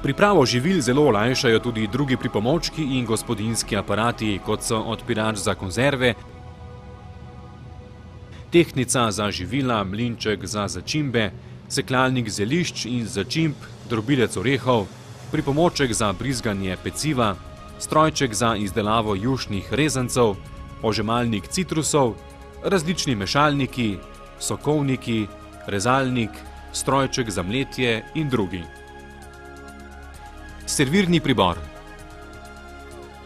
Pripravo živil zelo olajšajo tudi drugi pripomočki in gospodinjski aparati, kot so odpirač za konzerve, tehtnica za živila, mlinček za začimbe, sekljalnik zelišč in začimb, drobilec orehov, pripomoček za brizganje peciva, strojček za izdelavo jušnih rezancev, ožemalnik citrusov, različni mešalniki, sokovniki, rezalnik, strojček za mletje in drugi. Servirni pribor.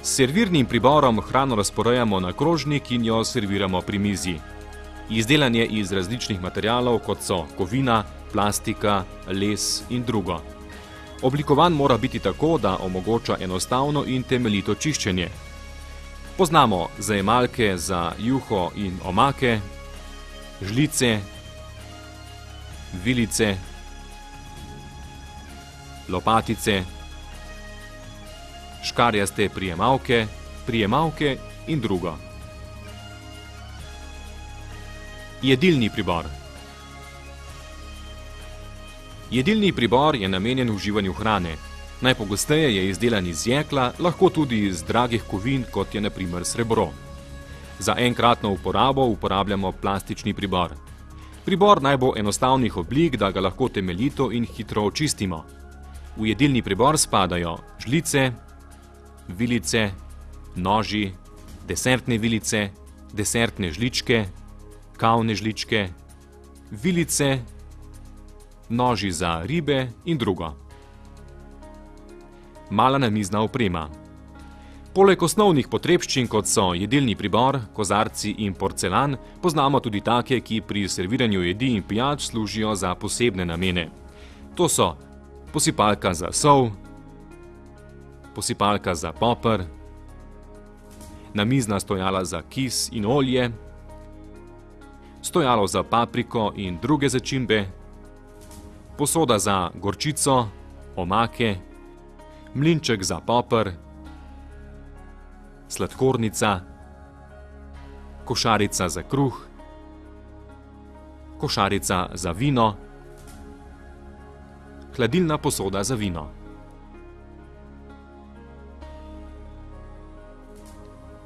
S servirnim priborom hrano razporejamo na krožnik in jo serviramo pri mizi. Izdelan je iz različnih materialov, kot so kovina, plastika, les in drugo. Oblikovan mora biti tako, da omogoča enostavno in temeljito čiščenje. Poznamo zajemalke za juho in omake, žlice, vilice, lopatice, škarjaste prijemalke in drugo. Jedilni pribor. Jedilni pribor je namenjen uživanju hrane. Najpogosteje je izdelan iz jekla, lahko tudi iz dragih kovin, kot je na primer srebro. Za enkratno uporabo uporabljamo plastični pribor. Pribor naj bo enostavnih oblik, da ga lahko temeljito in hitro očistimo. V jedilni pribor spadajo žlice, vilice, noži, desertne vilice, desertne žličke, kavne žličke, vilice, noži za ribe in drugo. Mala namizna oprema. Poleg osnovnih potrebščin, kot so jedilni pribor, kozarci in porcelan, poznamo tudi take, ki pri serviranju jedi in pijač služijo za posebne namene. To so posipalka za sol, posipalka za poper, namizna stojala za kis in olje, stojalo za papriko in druge začimbe, posoda za gorčico, omake, mlinček za poper, sladkornica, košarica za kruh, košarica za vino, hladilna posoda za vino.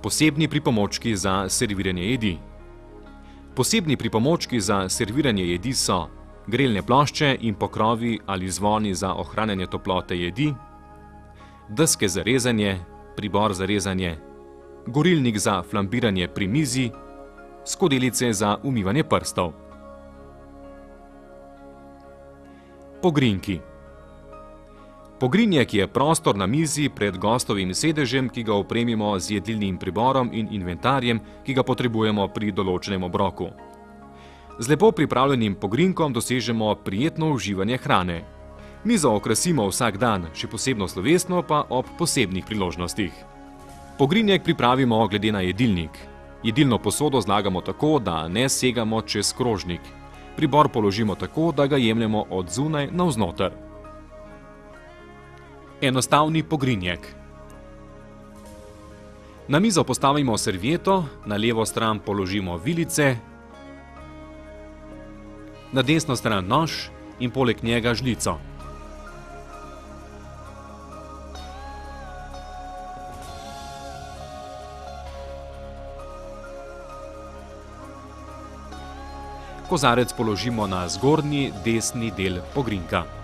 Posebni pripomočki za serviranje jedi. Posebni pripomočki za serviranje jedi so grelne plošče in pokrovi ali zvoni za ohranjanje toplote jedi, deske za rezanje, pribor za rezanje, gorilnik za flambiranje pri mizi, skodelice za umivanje prstov. Pogrinjki. Pogrinjek je prostor na mizi pred gostovim sedežem, ki ga opremimo z jedilnim priborom in inventarjem, ki ga potrebujemo pri določenem obroku. Z lepo pripravljenim pogrinjkom dosežemo prijetno uživanje hrane. Mizo okrasimo vsak dan, še posebno slovesno pa ob posebnih priložnostih. Pogrinjek pripravimo glede na jedilnik. Jedilno posodo zlagamo tako, da ne segamo čez krožnik. Pribor položimo tako, da ga jemljemo od zunaj navznoter. Enostavni pogrinjek. Na mizo postavimo servieto, na levo stran položimo vilice, na desno stran nož in poleg njega žlico. Kozarec položimo na zgornji desni del pogrinjka.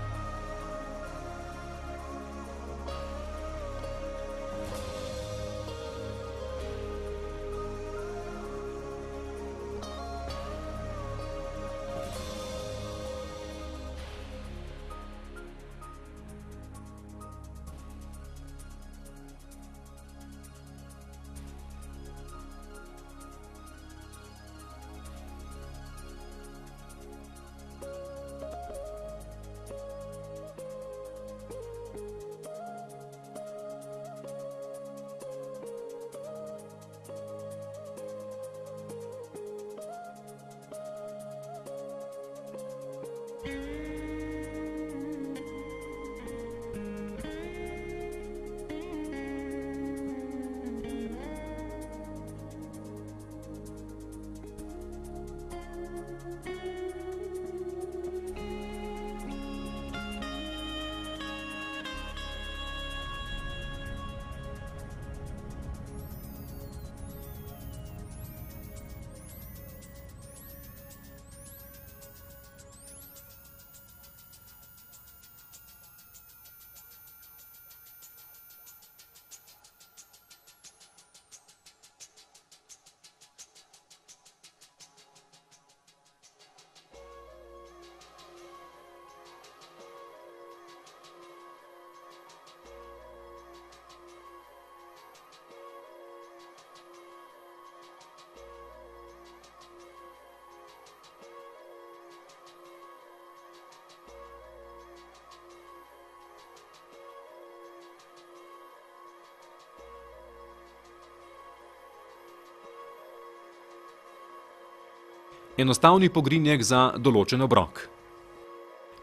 Enostavni pogrinjek za določen obrok.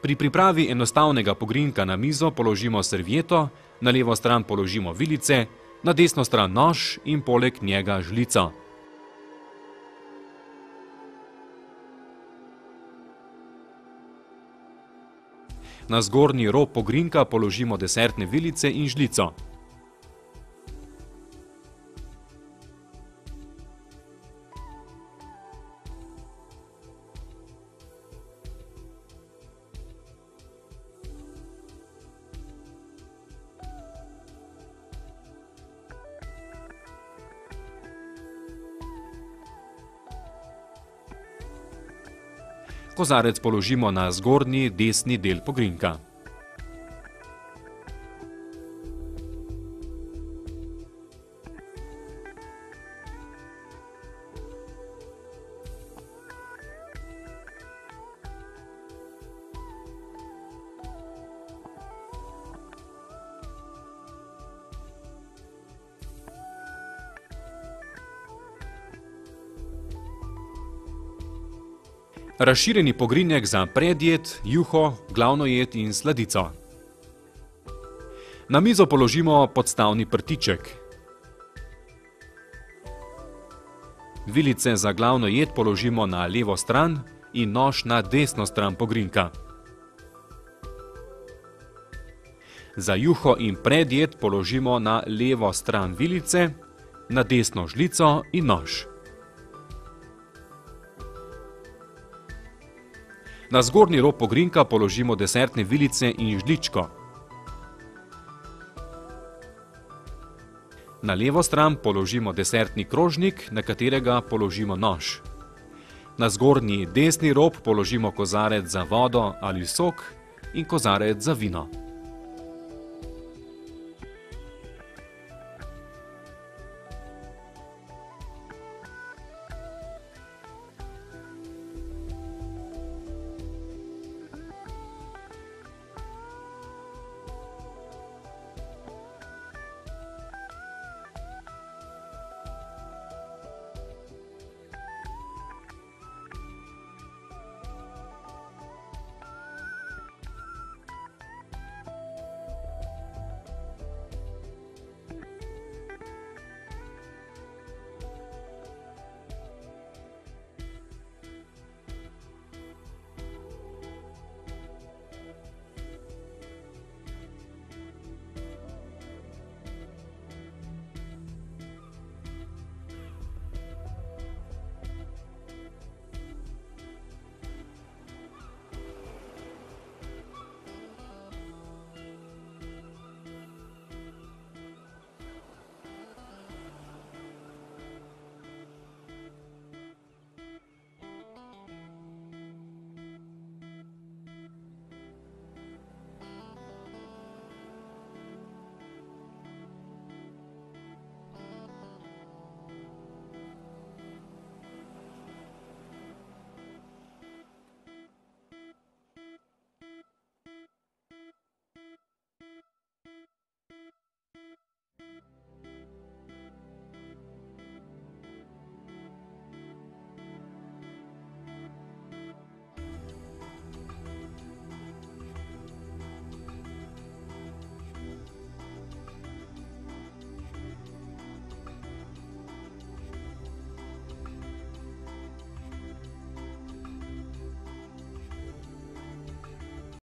Pri pripravi enostavnega pogrinjka na mizo položimo servieto, na levo stran položimo vilice, na desno stran nož in poleg njega žlico. Na zgornji rob pogrinjka položimo desertne vilice in žlico. Kozarec položimo na zgornji desni del pogrinjka. Razširjeni pogrinjek za predjed, juho, glavno jed in sladico. Na mizo položimo podstavni prtiček. Vilice za glavno jed položimo na levo stran in nož na desno stran pogrinjka. Za juho in predjed položimo na levo stran vilice, na desno žlico in nož. Na zgornji rob pogrinjka položimo desertne vilice in žličko. Na levo stran položimo desertni krožnik, na katerega položimo nož. Na zgornji desni rob položimo kozarec za vodo ali sok in kozarec za vino.